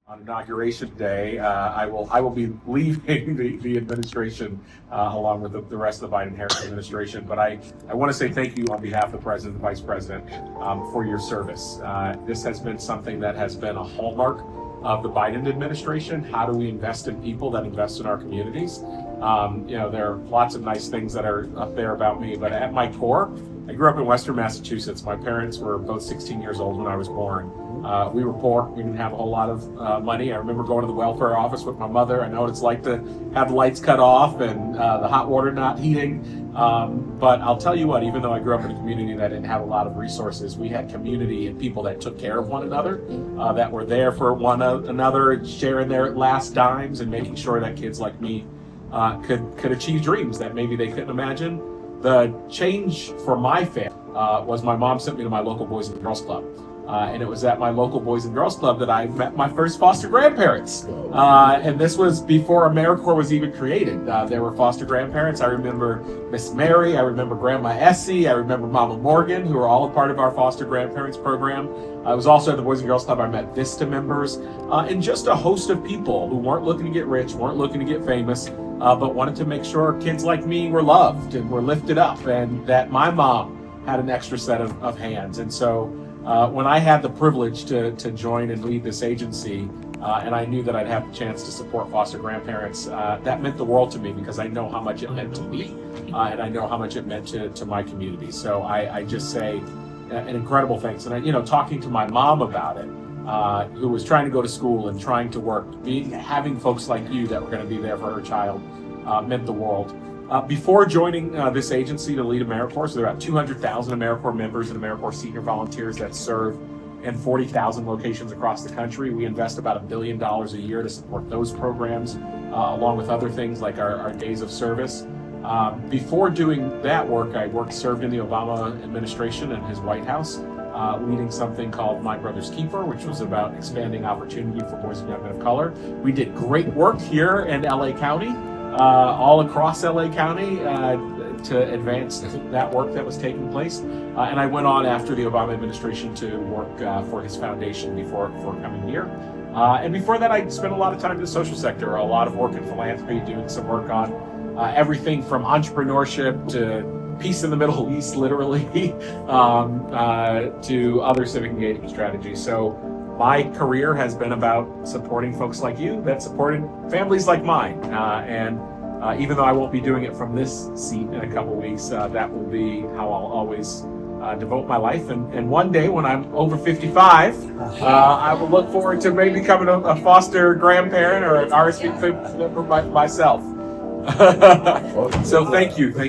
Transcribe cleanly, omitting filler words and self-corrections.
On Inauguration Day, I will be leaving the administration along with the rest of the Biden-Harris administration. But I want to say thank you on behalf of the President and Vice President for your service. This has been something that has been a hallmark of the Biden administration. How do we invest in people that invest in our communities? There are lots of nice things that are up there about me, but at my core, I grew up in Western Massachusetts. My parents were both 16 years old when I was born. We were poor. We didn't have a whole lot of money. I remember going to the welfare office with my mother. I know what it's like to have the lights cut off and the hot water not heating. But I'll tell you what, even though I grew up in a community that didn't have a lot of resources, we had community and people that took care of one another, that were there for one another, sharing their last dimes and making sure that kids like me could achieve dreams that maybe they couldn't imagine. The change for my family was my mom sent me to my local Boys and Girls Club. And it was at my local Boys and Girls Club that I met my first foster grandparents. And this was before Americorps was even created. There were foster grandparents. I remember Miss Mary, I remember Grandma Essie, I remember Mama Morgan, who were all a part of our foster grandparents program. I was also at the Boys and Girls Club. I met Vista members and just a host of people who weren't looking to get rich, weren't looking to get famous, but wanted to make sure kids like me were loved and were lifted up, and that my mom had an extra set of hands. And so when I had the privilege to join and lead this agency, and I knew that I'd have the chance to support foster grandparents, that meant the world to me, because I know how much it meant to me, and I know how much it meant to my community. So I just say an incredible thanks. And talking to my mom about it, who was trying to go to school and trying to work, having folks like you that were going to be there for her child, meant the world. Before joining this agency to lead Americorps, so there are about 200,000 Americorps members and Americorps senior volunteers that serve in 40,000 locations across the country. We invest about $1 billion a year to support those programs, along with other things like our days of service. Before doing that work, I served in the Obama administration and his White House, leading something called My Brother's Keeper, which was about expanding opportunity for boys and young men of color. We did great work here in LA County, all across LA County, to advance that work that was taking place. And I went on after the Obama administration to work for his foundation before coming here. And before that, I spent a lot of time in the social sector, a lot of work in philanthropy, doing some work on everything from entrepreneurship to peace in the Middle East, literally, to other civic engagement strategies. So my career has been about supporting folks like you that supported families like mine. And even though I won't be doing it from this seat in a couple weeks, that will be how I'll always devote my life. And one day when I'm over 55, I will look forward to maybe becoming a foster grandparent or an RSV member myself. So thank you.